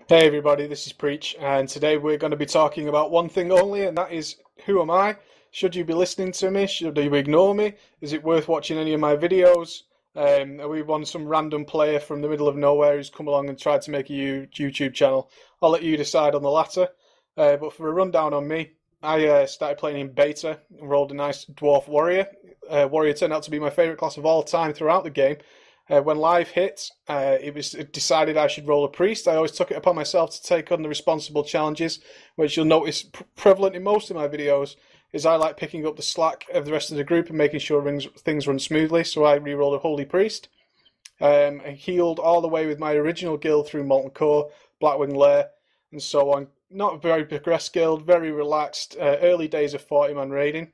Hey everybody, this is Preach, and today we're going to be talking about one thing only, and that is who am I? Should you be listening to me? Should you ignore me? Is it worth watching any of my videos? Are we one some random player from the middle of nowhere who's come along and tried to make a YouTube channel? I'll let you decide on the latter. But for a rundown on me, I started playing in beta and rolled a nice Dwarf Warrior. Warrior turned out to be my favourite class of all time throughout the game. When live hit, it was decided I should roll a priest. I always took it upon myself to take on the responsible challenges, which you'll notice prevalent in most of my videos, is I like picking up the slack of the rest of the group and making sure things run smoothly, so I re-rolled a Holy Priest. I healed all the way with my original guild through Molten Core, Blackwing Lair, and so on. Not a very progressed guild, very relaxed, early days of 40-man raiding.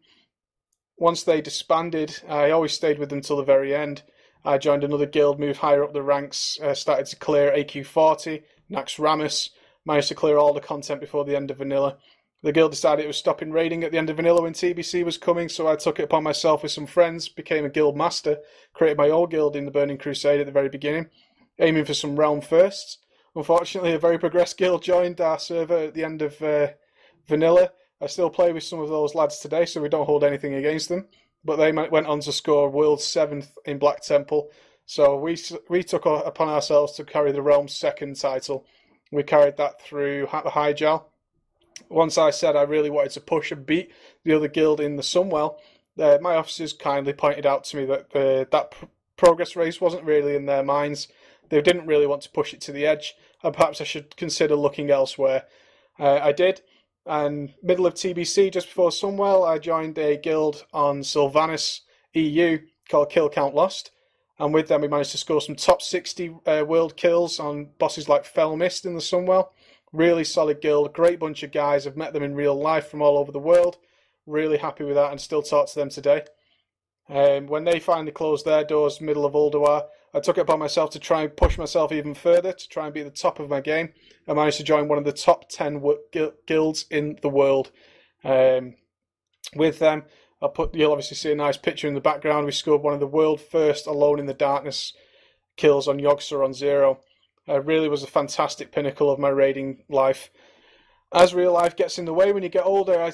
Once they disbanded, I always stayed with them till the very end. I joined another guild, moved higher up the ranks, started to clear AQ40, Nax Ramus, managed to clear all the content before the end of Vanilla. The guild decided it was stopping raiding at the end of Vanilla when TBC was coming, so I took it upon myself with some friends, became a guild master, created my own guild in the Burning Crusade at the very beginning, aiming for some realm firsts. Unfortunately, a very progressed guild joined our server at the end of Vanilla. I still play with some of those lads today, so we don't hold anything against them. But they went on to score World 7th in Black Temple. So we took upon ourselves to carry the Realm's second title. We carried that through Hyjal. Once I said I really wanted to push and beat the other guild in the Sunwell, my officers kindly pointed out to me that that progress race wasn't really in their minds. They didn't really want to push it to the edge, and perhaps I should consider looking elsewhere. I did. And middle of TBC, just before Sunwell, I joined a guild on Sylvanas EU called Kill Count Lost. And with them, we managed to score some top 60 world kills on bosses like Fell Mist in the Sunwell. Really solid guild, great bunch of guys. I've met them in real life from all over the world. Really happy with that and still talk to them today. When they finally closed their doors, middle of Ulduar, I took it upon myself to try and push myself even further, to try and be at the top of my game. I managed to join one of the top 10 guilds in the world. With them, you'll obviously see a nice picture in the background. We scored one of the world first Alone in the Darkness kills on Yogg on Zero. Really was a fantastic pinnacle of my raiding life. As real life gets in the way when you get older, I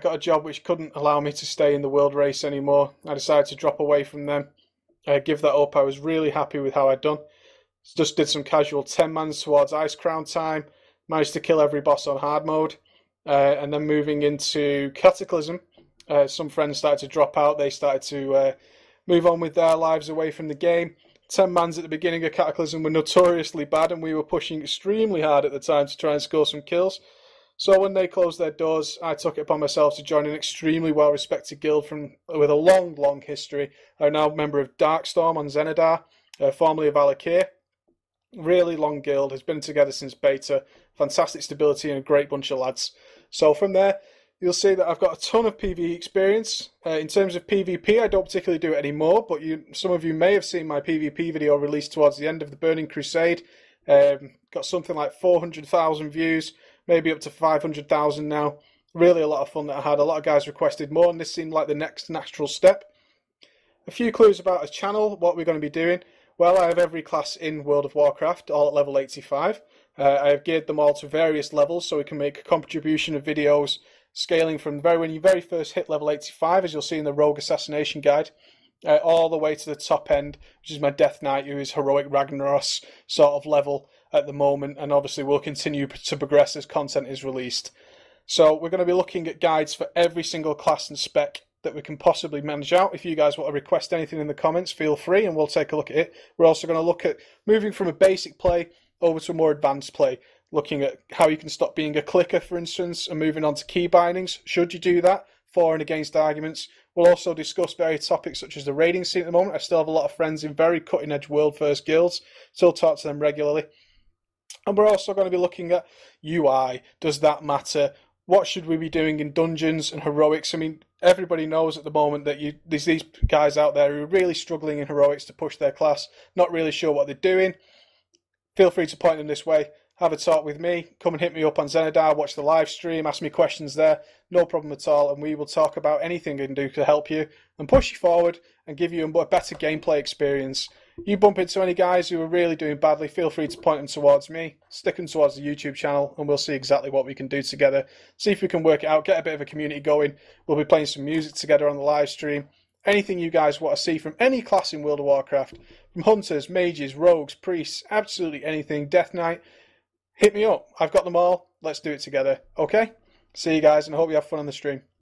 got a job which couldn't allow me to stay in the world race anymore. I decided to drop away from them, give that up. I was really happy with how I'd done. Just did some casual 10-mans towards Ice Crown time, managed to kill every boss on hard mode, and then moving into Cataclysm, some friends started to drop out. They started to move on with their lives away from the game. 10-mans at the beginning of Cataclysm were notoriously bad, and we were pushing extremely hard at the time to try and score some kills. So when they closed their doors, I took it upon myself to join an extremely well-respected guild with a long, long history. I'm now a member of Darkstorm on Zenadar, formerly of Alakir. Really long guild, has been together since beta. Fantastic stability and a great bunch of lads. So from there, you'll see that I've got a ton of PvE experience. In terms of PvP, I don't particularly do it anymore, but some of you may have seen my PvP video released towards the end of the Burning Crusade. Got something like 400,000 views. Maybe up to 500,000 now. Really a lot of fun that I had. A lot of guys requested more, and this seemed like the next natural step. A few clues about a channel, what we're going to be doing. Well, I have every class in World of Warcraft, all at level 85. I have geared them all to various levels, so we can make a contribution of videos scaling from when you very first hit level 85, as you'll see in the Rogue Assassination Guide, all the way to the top end, which is my Death Knight, who is Heroic Ragnaros sort of level at the moment, and obviously will continue to progress as content is released. So we're going to be looking at guides for every single class and spec that we can possibly manage out. If you guys want to request anything in the comments, feel free and we'll take a look at it. We're also going to look at moving from a basic play over to a more advanced play, looking at how you can stop being a clicker, for instance, and moving on to key bindings, should you do that, for and against arguments. We'll also discuss various topics such as the raiding scene at the moment. I still have a lot of friends in very cutting-edge world-first guilds, still talk to them regularly. And we're also going to be looking at UI. Does that matter? What should we be doing in dungeons and heroics? I mean, everybody knows at the moment that there's these guys out there who are really struggling in heroics to push their class, not really sure what they're doing. Feel free to point them this way. Have a talk with me. Come and hit me up on Zenadar, watch the live stream, ask me questions there. No problem at all. And we will talk about anything I can do to help you and push you forward and give you a better gameplay experience You bump into any guys who are really doing badly, feel free to point them towards me, stick them towards the YouTube channel, and we'll see exactly what we can do together. See if we can work it out, get a bit of a community going. We'll be playing some music together on the live stream. Anything you guys want to see from any class in World of Warcraft, from hunters, mages, rogues, priests, absolutely anything, Death Knight, hit me up. I've got them all. Let's do it together. Okay? See you guys, and I hope you have fun on the stream.